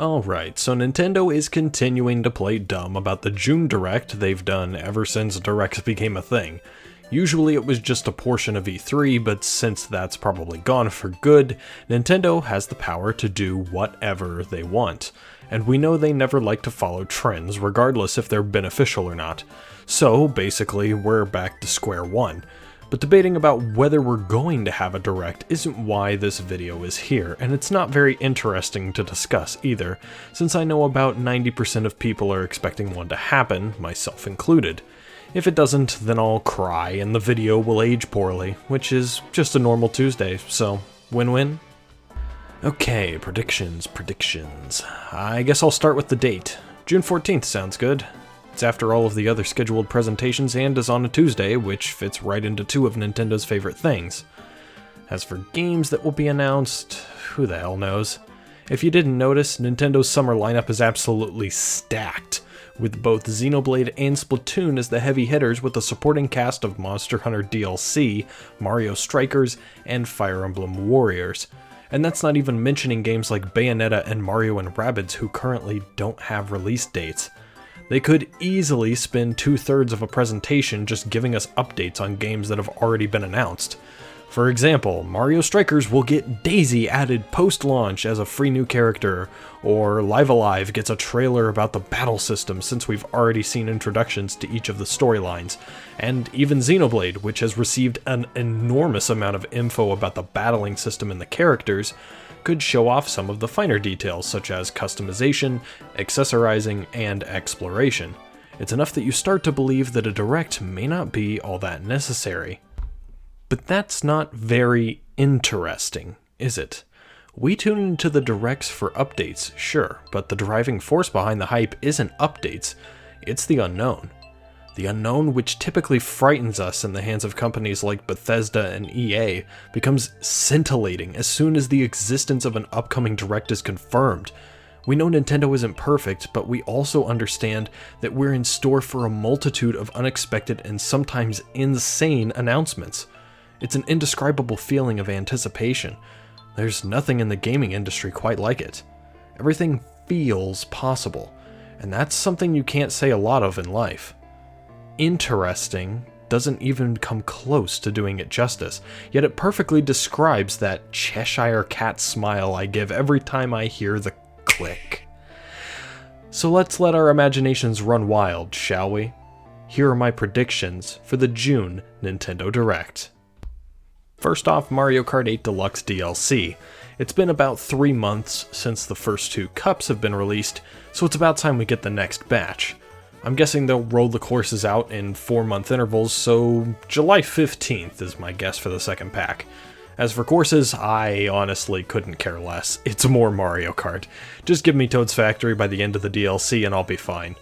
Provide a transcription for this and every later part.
Alright, so Nintendo is continuing to play dumb about the June Direct they've done ever since Directs became a thing. Usually it was just a portion of E3, but since that's probably gone for good, Nintendo has the power to do whatever they want. And we know they never like to follow trends, regardless if they're beneficial or not. So basically, we're back to square one. But debating about whether we're going to have a Direct isn't why this video is here, and it's not very interesting to discuss either, since I know about 90% of people are expecting one to happen, myself included. If it doesn't, then I'll cry and the video will age poorly, which is just a normal Tuesday, so win-win? Okay, predictions. I guess I'll start with the date. June 14th sounds good. It's after all of the other scheduled presentations and is on a Tuesday, which fits right into two of Nintendo's favorite things. As for games that will be announced, who the hell knows? If you didn't notice, Nintendo's summer lineup is absolutely stacked, with both Xenoblade and Splatoon as the heavy hitters with a supporting cast of Monster Hunter DLC, Mario Strikers, and Fire Emblem Warriors. And that's not even mentioning games like Bayonetta and Mario & Rabbids who currently don't have release dates. They could easily spend 2/3 of a presentation just giving us updates on games that have already been announced. For example, Mario Strikers will get Daisy added post-launch as a free new character, or Live Alive gets a trailer about the battle system since we've already seen introductions to each of the storylines, and even Xenoblade, which has received an enormous amount of info about the battling system and the characters, could show off some of the finer details such as customization, accessorizing, and exploration. It's enough that you start to believe that a Direct may not be all that necessary. But that's not very interesting, is it? We tune into the Directs for updates, sure, but the driving force behind the hype isn't updates, it's the unknown. The unknown, which typically frightens us in the hands of companies like Bethesda and EA, becomes scintillating as soon as the existence of an upcoming Direct is confirmed. We know Nintendo isn't perfect, but we also understand that we're in store for a multitude of unexpected and sometimes insane announcements. It's an indescribable feeling of anticipation. There's nothing in the gaming industry quite like it. Everything feels possible, and that's something you can't say a lot of in life. Interesting doesn't even come close to doing it justice, yet it perfectly describes that Cheshire cat smile I give every time I hear the click. So let's let our imaginations run wild, shall we? Here are my predictions for the June Nintendo Direct. First off, Mario Kart 8 Deluxe DLC. It's been about 3 months since the first 2 cups have been released, so it's about time we get the next batch. I'm guessing they'll roll the courses out in 4-month intervals, so July 15th is my guess for the second pack. As for courses, I honestly couldn't care less. It's more Mario Kart. Just give me Toad's Factory by the end of the DLC and I'll be fine.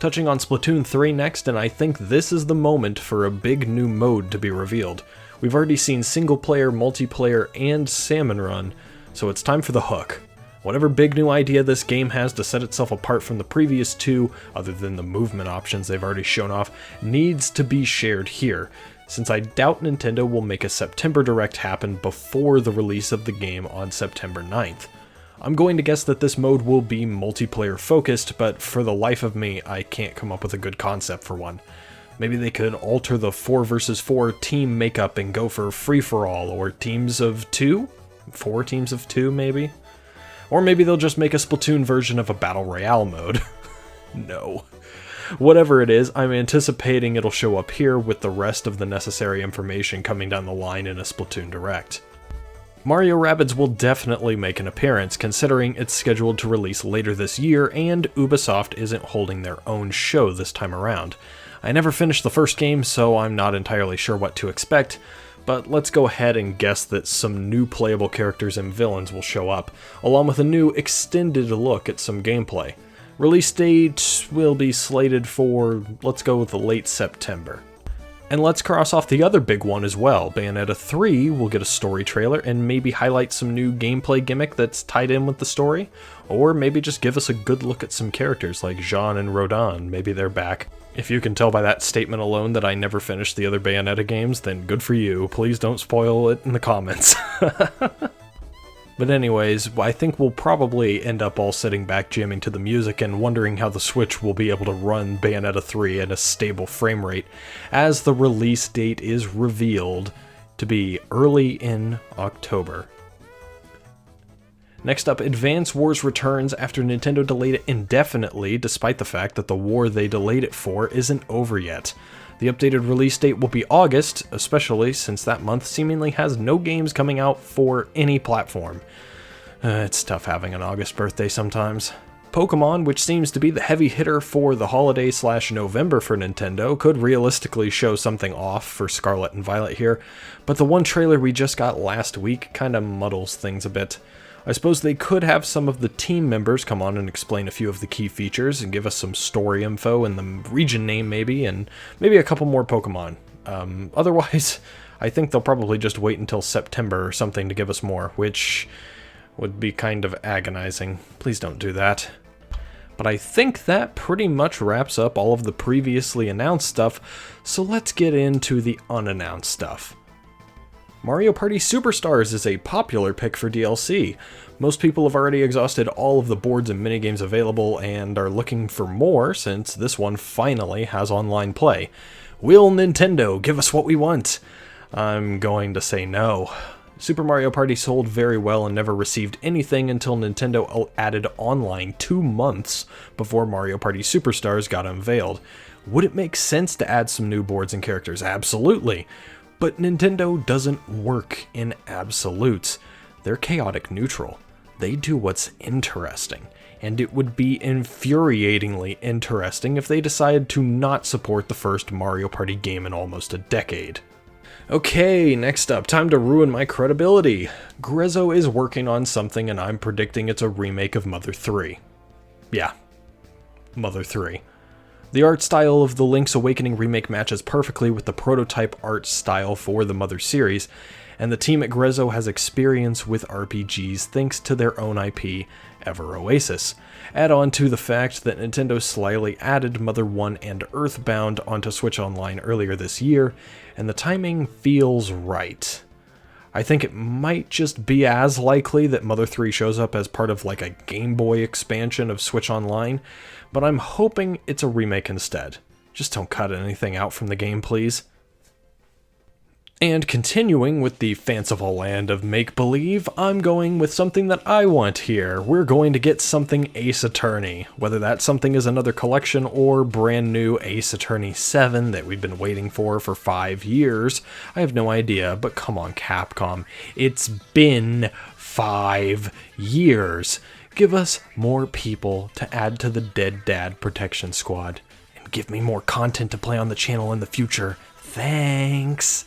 Touching on Splatoon 3 next, and I think this is the moment for a big new mode to be revealed. We've already seen single player, multiplayer, and salmon run, so it's time for the hook. Whatever big new idea this game has to set itself apart from the previous 2, other than the movement options they've already shown off, needs to be shared here, since I doubt Nintendo will make a September Direct happen before the release of the game on September 9th. I'm going to guess that this mode will be multiplayer focused, but for the life of me, I can't come up with a good concept for one. Maybe they could alter the 4 versus 4 team makeup and go for free-for-all, or teams of 2? 4 teams of 2, maybe? Or maybe they'll just make a Splatoon version of a Battle Royale mode. No. Whatever it is, I'm anticipating it'll show up here with the rest of the necessary information coming down the line in a Splatoon Direct. Mario Rabbids will definitely make an appearance, considering it's scheduled to release later this year and Ubisoft isn't holding their own show this time around. I never finished the first game, so I'm not entirely sure what to expect, but let's go ahead and guess that some new playable characters and villains will show up, along with a new extended look at some gameplay. Release date will be slated for, let's go with the late September. And let's cross off the other big one as well. Bayonetta 3 will get a story trailer and maybe highlight some new gameplay gimmick that's tied in with the story, or maybe just give us a good look at some characters like Jean and Rodin, maybe they're back. If you can tell by that statement alone that I never finished the other Bayonetta games, then good for you. Please don't spoil it in the comments. But anyways, I think we'll probably end up all sitting back jamming to the music and wondering how the Switch will be able to run Bayonetta 3 at a stable frame rate, as the release date is revealed to be early in October. Next up, Advance Wars returns after Nintendo delayed it indefinitely, despite the fact that the war they delayed it for isn't over yet. The updated release date will be August, especially since that month seemingly has no games coming out for any platform. It's tough having an August birthday sometimes. Pokemon, which seems to be the heavy hitter for the holiday/November for Nintendo, could realistically show something off for Scarlet and Violet here, but the one trailer we just got last week kinda muddles things a bit. I suppose they could have some of the team members come on and explain a few of the key features and give us some story info and the region name maybe, and maybe a couple more Pokemon. Otherwise, I think they'll probably just wait until September or something to give us more, which would be kind of agonizing. Please don't do that. But I think that pretty much wraps up all of the previously announced stuff, so let's get into the unannounced stuff. Mario Party Superstars is a popular pick for DLC. Most people have already exhausted all of the boards and minigames available and are looking for more since this one finally has online play. Will Nintendo give us what we want? I'm going to say no. Super Mario Party sold very well and never received anything until Nintendo added online 2 months before Mario Party Superstars got unveiled. Would it make sense to add some new boards and characters? Absolutely. But Nintendo doesn't work in absolutes. They're chaotic neutral. They do what's interesting, and it would be infuriatingly interesting if they decided to not support the first Mario Party game in almost a decade. Okay, next up, time to ruin my credibility. Grezzo is working on something and I'm predicting it's a remake of Mother 3. Yeah, Mother 3. The art style of the Link's Awakening remake matches perfectly with the prototype art style for the Mother series, and the team at Grezzo has experience with RPGs thanks to their own IP, Ever Oasis. Add on to the fact that Nintendo slyly added Mother 1 and Earthbound onto Switch Online earlier this year, and the timing feels right. I think it might just be as likely that Mother 3 shows up as part of like a Game Boy expansion of Switch Online, but I'm hoping it's a remake instead. Just don't cut anything out from the game, please. And continuing with the fanciful land of make-believe, I'm going with something that I want here. We're going to get something Ace Attorney. Whether that something is another collection or brand new Ace Attorney 7 that we've been waiting for 5 years, I have no idea, but come on Capcom, it's been 5 years. Give us more people to add to the Dead Dad Protection Squad, and give me more content to play on the channel in the future. Thanks!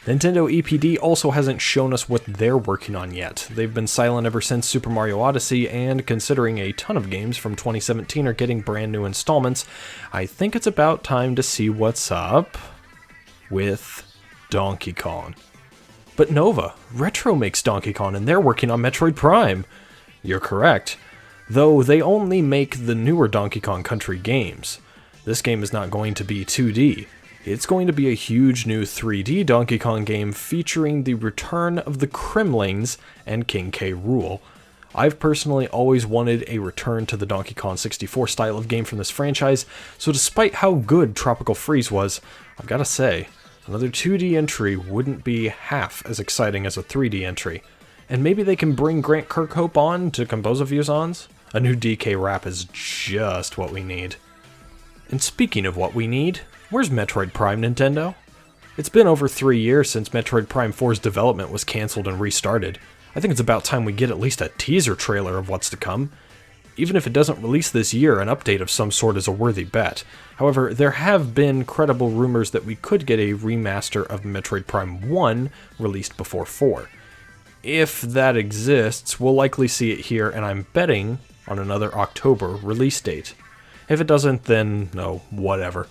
Nintendo EPD also hasn't shown us what they're working on yet. They've been silent ever since Super Mario Odyssey, and considering a ton of games from 2017 are getting brand new installments, I think it's about time to see what's up with Donkey Kong. But Nova, Retro makes Donkey Kong and they're working on Metroid Prime. You're correct, though they only make the newer Donkey Kong Country games. This game is not going to be 2D. It's going to be a huge new 3D Donkey Kong game featuring the return of the Kremlings and King K. Rool. I've personally always wanted a return to the Donkey Kong 64 style of game from this franchise, so despite how good Tropical Freeze was, I've gotta say, another 2D entry wouldn't be half as exciting as a 3D entry. And maybe they can bring Grant Kirkhope on to compose a few songs? A new DK rap is just what we need. And speaking of what we need, where's Metroid Prime, Nintendo? It's been over 3 years since Metroid Prime 4's development was cancelled and restarted. I think it's about time we get at least a teaser trailer of what's to come. Even if it doesn't release this year, an update of some sort is a worthy bet. However, there have been credible rumors that we could get a remaster of Metroid Prime 1 released before 4. If that exists, we'll likely see it here, and I'm betting on another October release date. If it doesn't, then no, whatever.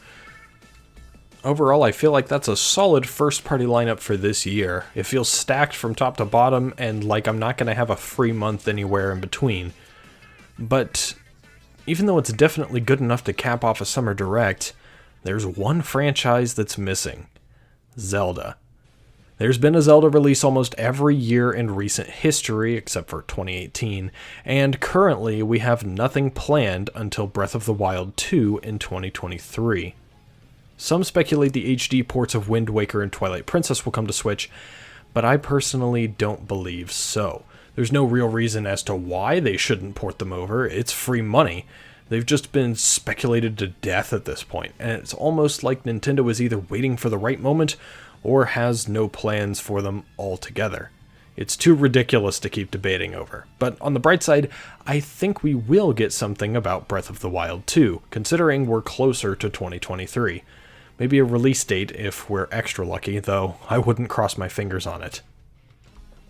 Overall, I feel like that's a solid first-party lineup for this year. It feels stacked from top to bottom, and like I'm not going to have a free month anywhere in between. But even though it's definitely good enough to cap off a summer direct, there's one franchise that's missing. Zelda. There's been a Zelda release almost every year in recent history, except for 2018, and currently we have nothing planned until Breath of the Wild 2 in 2023. Some speculate the HD ports of Wind Waker and Twilight Princess will come to Switch, but I personally don't believe so. There's no real reason as to why they shouldn't port them over. It's free money. They've just been speculated to death at this point, and it's almost like Nintendo is either waiting for the right moment or has no plans for them altogether. It's too ridiculous to keep debating over. But on the bright side, I think we will get something about Breath of the Wild 2, considering we're closer to 2023. Maybe a release date if we're extra lucky, though I wouldn't cross my fingers on it.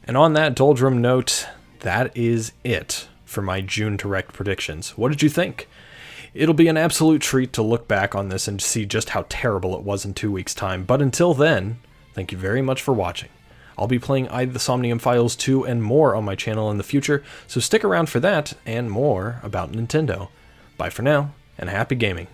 And on that doldrum note, that is it for my June Direct predictions. What did you think? It'll be an absolute treat to look back on this and see just how terrible it was in 2 weeks' time, but until then, thank you very much for watching. I'll be playing Eye of the Somnium Files 2 and more on my channel in the future, so stick around for that and more about Nintendo. Bye for now, and happy gaming.